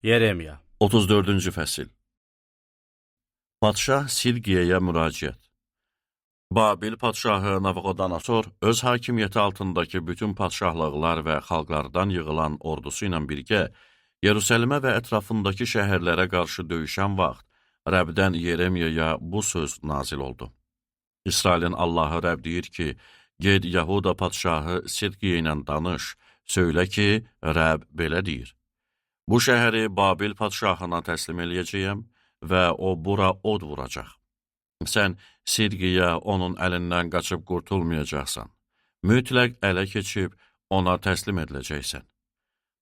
Yeremiya 34-cü fəsil. Padşah Silqiyəyə müraciət. Babil padşahı Navoxodonosor öz hakimiyyəti altındakı bütün padşahlıqlar və xalqlardan yığılan ordusu ilə birgə Yerusəlimə və ətrafındakı şəhərlərə qarşı döyüşən vaxt Rəbdən Yeremiyaya bu söz nazil oldu. İsrailin Allahı Rəb deyir ki, ged Yahuda padşahı Silqiyə ilə danış, söylə ki, Rəb belə deyir. Bu şəhəri Babil padşahına təslim eləyəcəyəm və o bura od vuracaq. Sən Silqiyə onun əlindən qaçıb qurtulmayacaqsan. Mütləq ələ keçib ona təslim ediləcəksən.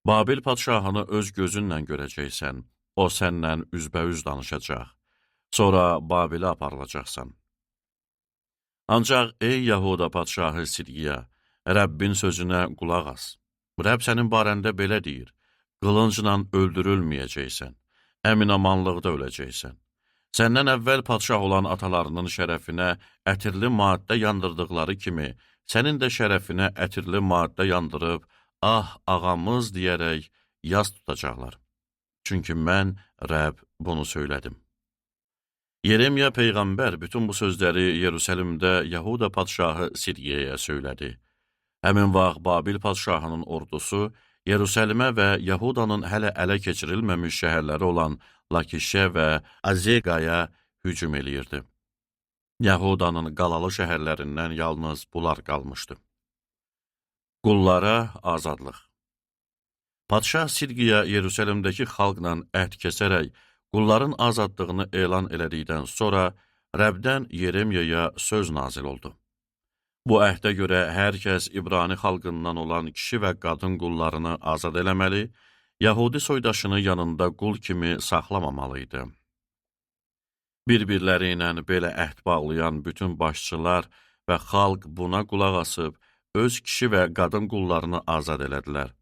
Babil padşahını öz gözünlə görəcəksən. O səndən üzbəüz danışacaq. Sonra Babilə aparılacaqsan. Ancaq ey Yahuda padşahı Silqiyə, Rəbbin sözünə qulaq as. Rəbb sənin barəndə belə deyir. Qılıncla öldürülməyəcəksən, əmin-amanlıqda öləcəksən. Səndən əvvəl padşah olan atalarının şərəfinə ətirli maddə yandırdıqları kimi, sənin də şərəfinə ətirli maddə yandırıb, ah, ağamız deyərək yas tutacaqlar. Çünki mən, Rəbb, bunu söylədim. Yeremiya Peyğəmbər bütün bu sözləri Yerusəlimdə Yahuda padşahı Silqiyəyə söylədi. Həmin vaxt Babil padşahının ordusu Yerusəlimə və Yahudanın hələ ələ keçirilməmiş şəhərləri olan Lakişə və Azeqaya hücum eləyirdi. Yahudanın qalalı şəhərlərindən yalnız bunlar qalmışdı. Qullara azadlıq. Padşah Silqiyə Yerusəlimdəki xalqla əhd kəsərək qulların azadlığını elan elədikdən sonra Rəbdən Yeremiyaya söz nazil oldu. Bu əhdə görə hər kəs İbrani xalqından olan kişi və qadın qullarını azad eləməli, Yahudi soydaşını yanında qul kimi saxlamamalıydı. Bir-birləri ilə belə əhd bağlayan bütün başçılar və xalq buna qulaq asıb, öz kişi və qadın qullarını azad elədilər.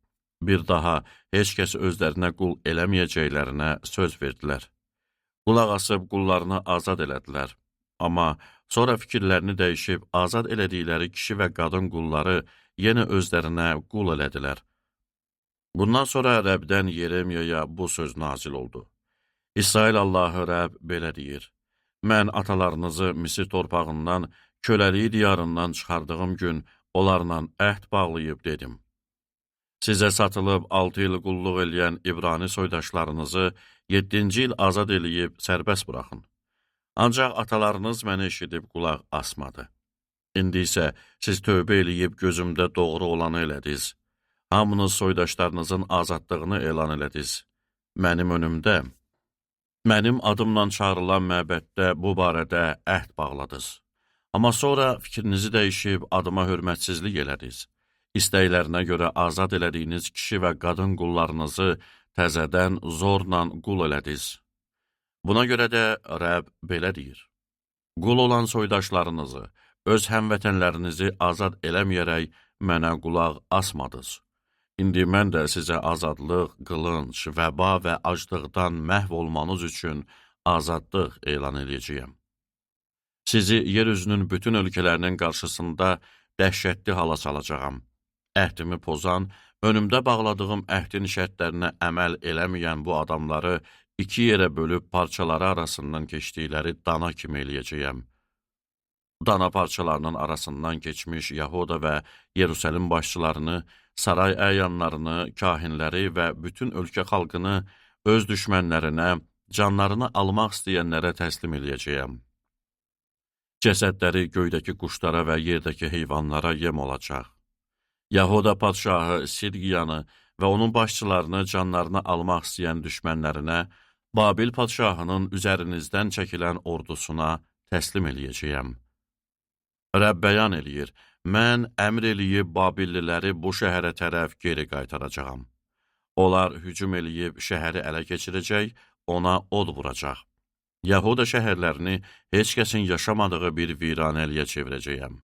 Bir daha heç kəs özlərinə qul eləməyəcəklərinə söz verdilər. Qulaq asıb qullarını azad elədilər. Amma sonra fikirlərini dəyişib, azad elədikləri kişi və qadın qulları yenə özlərinə qul elədilər. Bundan sonra Rəbdən Yeremiyaya bu söz nazil oldu. İsrail Allahı Rəb belə deyir. Mən atalarınızı Misir torpağından, köləliyi diyarından çıxardığım gün onlarla əhd bağlayıb dedim. Sizə satılıb 6 il qulluq eləyən İbrani soydaşlarınızı 7-ci il azad eləyib sərbəst buraxın. Ancaq atalarınız məni eşidib qulaq asmadı. İndi isə siz tövbə eləyib gözümdə doğru olanı elədiniz. Hamınız soydaşlarınızın azadlığını elan elədiniz. Mənim önümdə, mənim adımla çağrılan məbəddə bu barədə əhd bağladınız. Amma sonra fikrinizi dəyişib adıma hörmətsizlik elədiniz. İstəklərinə görə azad elədiyiniz kişi və qadın qullarınızı təzədən zorla qul elədiniz. Buna görə də Rəbb belə deyir. Qul olan soydaşlarınızı, öz həmvətənlərinizi azad eləməyərək mənə qulaq asmadınız. İndi mən də sizə azadlıq, qılınc, vəba və aclıqdan məhv olmanız üçün azadlıq elan edəcəyəm. Sizi yeryüzünün bütün ölkələrinin qarşısında dəhşətli hala salacağam. Əhdimi pozan, önümdə bağladığım əhdin şərtlərinə əməl eləməyən bu adamları iki yerə bölüb parçaları arasından keçdikləri dana kimi eləyəcəyəm. Dana parçalarının arasından keçmiş Yahuda və Yerusəlim başçılarını, saray əyanlarını, kahinləri və bütün ölkə xalqını öz düşmənlərinə, canlarını almaq istəyənlərə təslim eləyəcəyəm. Cəsədləri göydəki quşlara və yerdəki heyvanlara yem olacaq. Yahuda padşahı Silqiyanı və onun başçılarını canlarını almaq istəyən düşmənlərinə, Babil padşahının üzərinizdən çəkilən ordusuna təslim eləyəcəyəm. Rəbb bəyan eləyir, mən əmr eləyib Babilliləri bu şəhərə tərəf geri qaytaracağam. Onlar hücum eləyib şəhəri ələ keçirəcək, ona od vuracaq. Yahuda şəhərlərini heç kəsin yaşamadığı bir viranəliyə çevirəcəyəm.